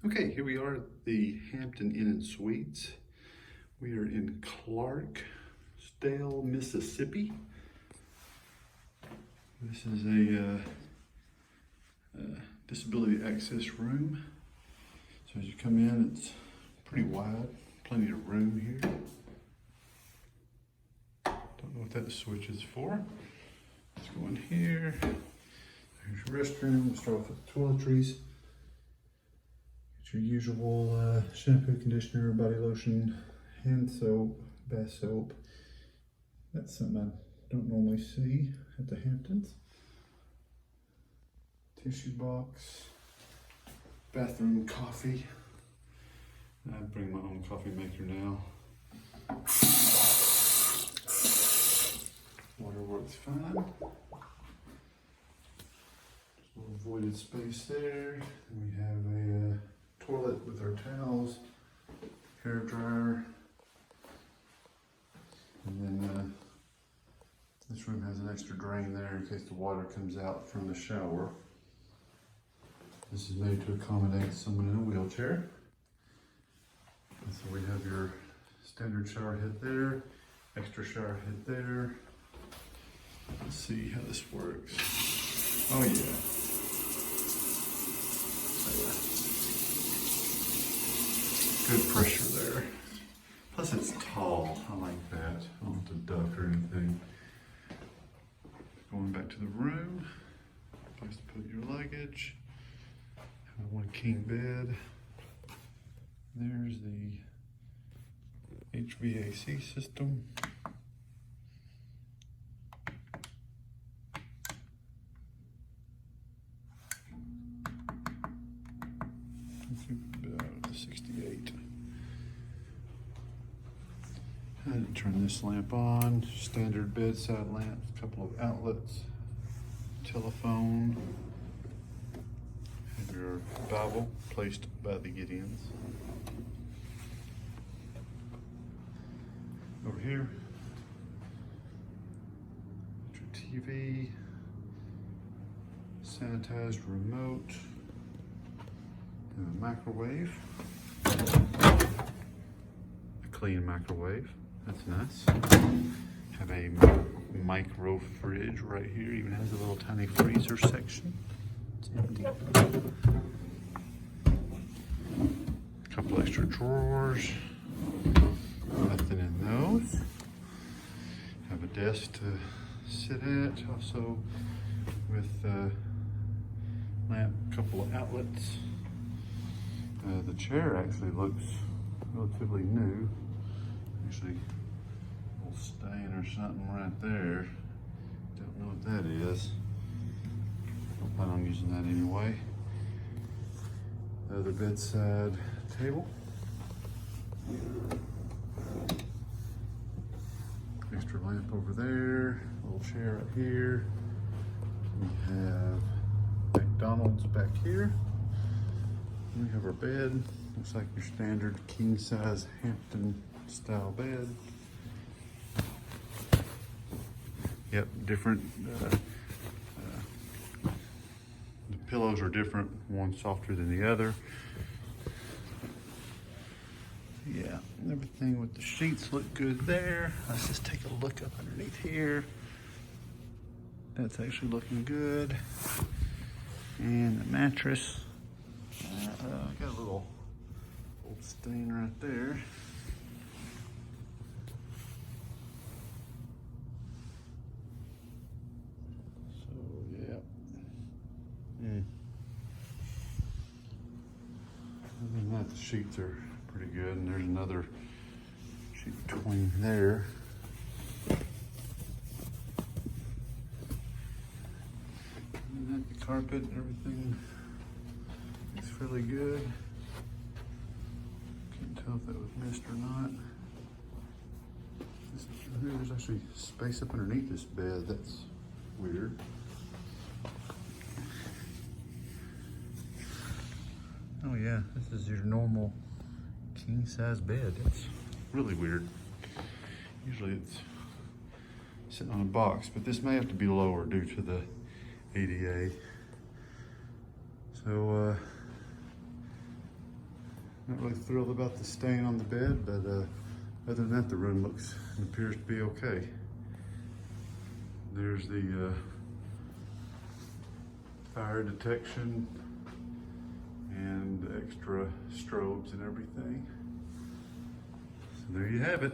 Okay, here we are at the Hampton Inn and Suites. We are in Clarksdale, Mississippi. This is a disability access room. So as you come in, it's pretty wide, plenty of room here. Don't know what that switch is for. Let's go in here. There's your restroom. We'll start off with the toiletries. Your usual shampoo, conditioner, body lotion, hand soap, bath soap. That's something I don't normally see at the Hamptons. Tissue box, bathroom coffee. I bring my own coffee maker now. Water works fine. Just a little voided space there. We have a toilet with our towels, hair dryer, and then this room has an extra drain there in case the water comes out from the shower. This is made to accommodate someone in a wheelchair. And so we have your standard shower head there, extra shower head there. Let's see how this works. Oh yeah. Good pressure there. Plus it's tall, I like that. I don't have to duck or anything. Going back to the room, place to put your luggage. Have one king bed. There's the HVAC system. About 68. And turn this lamp on. Standard bedside lamp, a couple of outlets, telephone. Have your Bible placed by the Gideons. Over here, your TV, sanitized remote. A microwave, a clean microwave, that's nice. Have a micro fridge right here, even has a little tiny freezer section. It's empty. A couple extra drawers, nothing in those. Have a desk to sit at, also with a lamp, a couple of outlets. The chair actually looks relatively new. Actually, a little stain or something right there. Don't know what that is. Don't plan on using that anyway. The bedside table. Extra lamp over there. A little chair right here. We have McDonald's back here. We have our bed. Looks like your standard king size Hampton style bed. Yep, different. The pillows are different, one softer than the other. Yeah, everything with the sheets look good there. Let's just take a look up underneath here. That's actually looking good. And the mattress. Got a little old stain right there. So yeah. Other than that, the sheets are pretty good, and there's another sheet between there. And then the carpet and everything. It's really good. Can't tell if that was missed or not. There's actually space up underneath this bed. That's weird. Oh yeah, this is your normal king size bed. That's really weird. Usually it's sitting on a box, but this may have to be lower due to the N.E.A. So Not really thrilled about the stain on the bed, but other than that, the room looks and appears to be okay. There's the fire detection and extra strobes and everything. So there you have it.